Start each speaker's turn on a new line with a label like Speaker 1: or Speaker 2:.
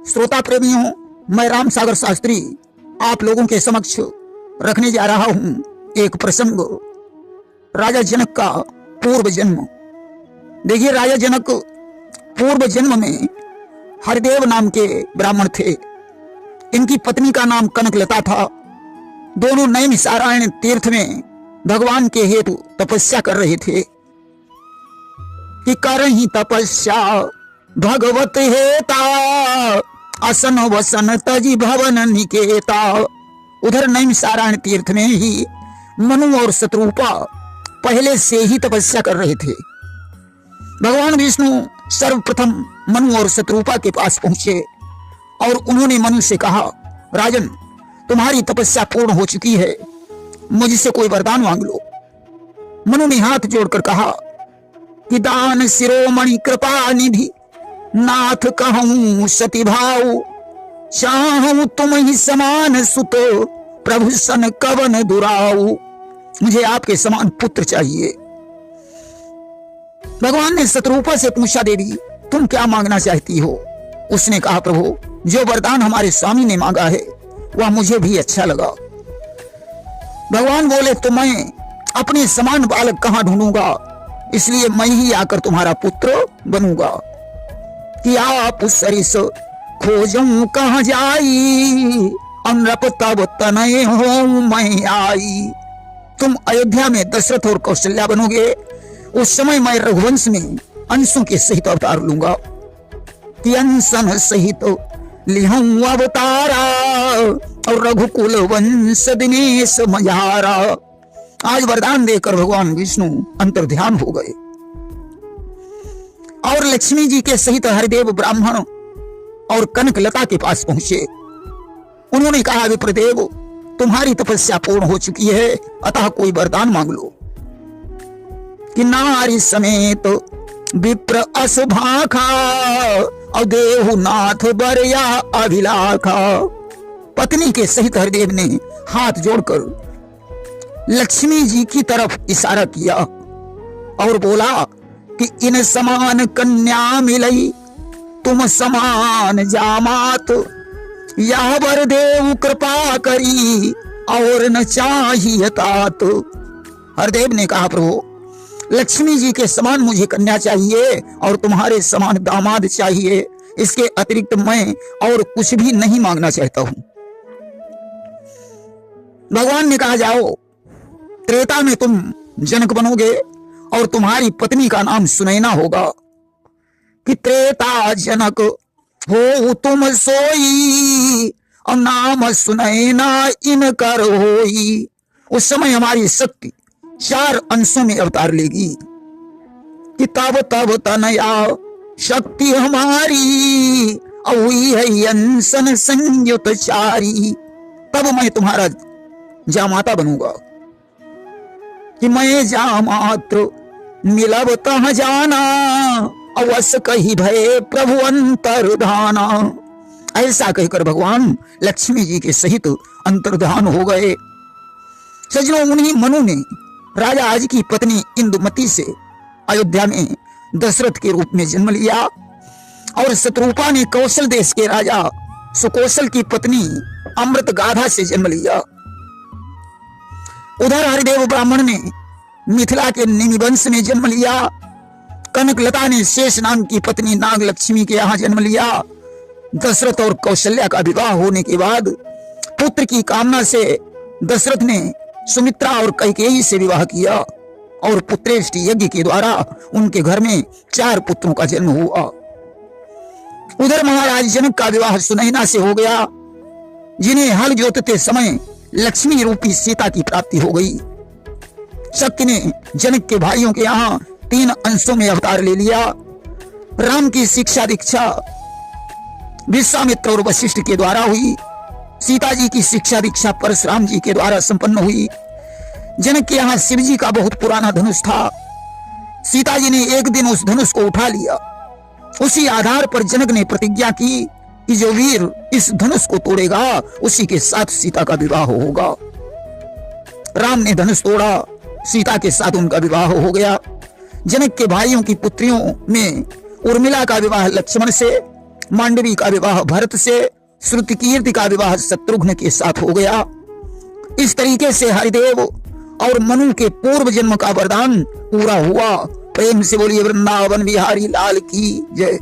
Speaker 1: श्रोता प्रेमियों, मैं राम सागर शास्त्री आप लोगों के समक्ष रखने जा रहा हूं एक प्रसंग, राजा जनक का पूर्व जन्म। देखिए, राजा जनक पूर्व जन्म में हरिदेव नाम के ब्राह्मण थे। इनकी पत्नी का नाम कनकलता था। दोनों नैमिषारण्य तीर्थ में भगवान के हेतु तपस्या कर रहे थे कि करहि तपस्या भगवत हेता, असन वसन तजी भवन निकेता। उधर नैमिषारण्य तीर्थ में ही मनु और शत्रुपा पहले से ही तपस्या कर रहे थे। भगवान विष्णु सर्वप्रथम मनु और शत्रुपा के पास पहुंचे और उन्होंने मनु से कहा, राजन, तुम्हारी तपस्या पूर्ण हो चुकी है, मुझसे कोई वरदान मांग लो। मनु ने हाथ जोड़कर कहा कि दान शिरोमणि कृपा निधि, नाथ कहूं सती भाव, चाहूं तुम ही समान सुत, प्रभु सन कवन दुराऊ। मुझे आपके समान पुत्र चाहिए। भगवान ने शत्रुपा से पूछा, देवी तुम क्या मांगना चाहती हो? उसने कहा, प्रभु, जो वरदान हमारे स्वामी ने मांगा है वह मुझे भी अच्छा लगा। भगवान बोले, तो मैं अपने समान बालक कहां ढूंढूंगा, इसलिए मैं ही आकर तुम्हारा पुत्र बनूंगा। कि आप सरिस खोजूं कहां जाई, अनरप तब तनय हो मैं आई। तुम अयोध्या में दशरथ और कौशल्या बनोगे, उस समय मैं रघुवंश में अंशों के सहित अवतार लूंगा। कि अंशन सहित लिहूं अवतारा, और रघुकुल वंश दिनेश मझारा। आज वरदान देकर भगवान विष्णु अंतर्ध्यान हो गए और लक्ष्मी जी के सहित हरिदेव ब्राह्मण और कनकलता के पास पहुंचे। उन्होंने कहा, विप्रदेव, तुम्हारी तपस्या पूर्ण हो चुकी है, अतः कोई वरदान मांग लो। कि नारी समेत विप्र असभाखा, और देहु नाथ बरया अभिलाखा। पत्नी के सहित हरिदेव ने हाथ जोड़कर लक्ष्मी जी की तरफ इशारा किया और बोला कि इन समान कन्या मिलई, तुम समान जामात, यह वर देव कृपा करी, और न चाहिए तात। हरदेव ने कहा, प्रभु, लक्ष्मी जी के समान मुझे कन्या चाहिए और तुम्हारे समान दामाद चाहिए। इसके अतिरिक्त मैं और कुछ भी नहीं मांगना चाहता हूं। भगवान ने कहा, जाओ, त्रेता में तुम जनक बनोगे और तुम्हारी पत्नी का नाम सुनैना होगा। कि त्रेता जनक हो तुम सोई, और नाम सुनैना इनकर होई। उस समय हमारी शक्ति 4 अंशों में अवतार लेगी। कि तब तब तनया शक्ति हमारी, हुई है अंशन संयुत चारी। तब मैं तुम्हारा जामाता बनूंगा। कि मैं जामात्र मिलब तह जाना, अवश्य कही भय प्रभु अंतर्धाना। ऐसा कहकर भगवान लक्ष्मी जी के सहित अंतर्धान हो गए। सजनों, उन्हीं मनु ने राजा आज की पत्नी इंदुमती से अयोध्या में दशरथ के रूप में जन्म लिया, और शत्रुपा ने कौशल देश के राजा सुकौशल की पत्नी अमृतगाधा से जन्म लिया। उधर हरिदेव ब्राह्मण ने मिथिला के निमिवंश में जन्म लिया। कनकलता ने शेष नाम की पत्नी नाग लक्ष्मी के यहाँ जन्म लिया। दशरथ और कौशल्या का विवाह होने के बाद पुत्र की कामना से दशरथ ने सुमित्रा और कैकेयी से विवाह किया, और पुत्रेष्टि यज्ञ के द्वारा उनके घर में 4 पुत्रों का जन्म हुआ। उधर महाराज जनक का विवाह सुनैना से हो गया, जिन्हें हल जोतते समय लक्ष्मी रूपी सीता की प्राप्ति हो गई। शक्ति ने जनक के भाइयों के यहाँ 3 अंशों में अवतार ले लिया। राम की शिक्षा दीक्षा विश्वामित्र और वशिष्ठ के द्वारा हुई। सीता जी की शिक्षा दीक्षा परशुराम जी के द्वारा संपन्न हुई। जनक के यहाँ शिव जी का बहुत पुराना धनुष था। सीता जी ने एक दिन उस धनुष को उठा लिया। उसी आधार पर जनक ने प्रतिज्ञा की कि जो वीर इस धनुष को तोड़ेगा उसी के साथ सीता का विवाह होगा। राम ने धनुष तोड़ा, सीता के साथ उनका विवाह हो गया। जनक के भाइयों की पुत्रियों में उर्मिला का विवाह लक्ष्मण से, मांडवी का विवाह भरत से, श्रुतिकीर्ति का विवाह शत्रुघ्न के साथ हो गया। इस तरीके से हरिदेव और मनु के पूर्व जन्म का वरदान पूरा हुआ। प्रेम से बोलिए वृंदावन बिहारी लाल की जय।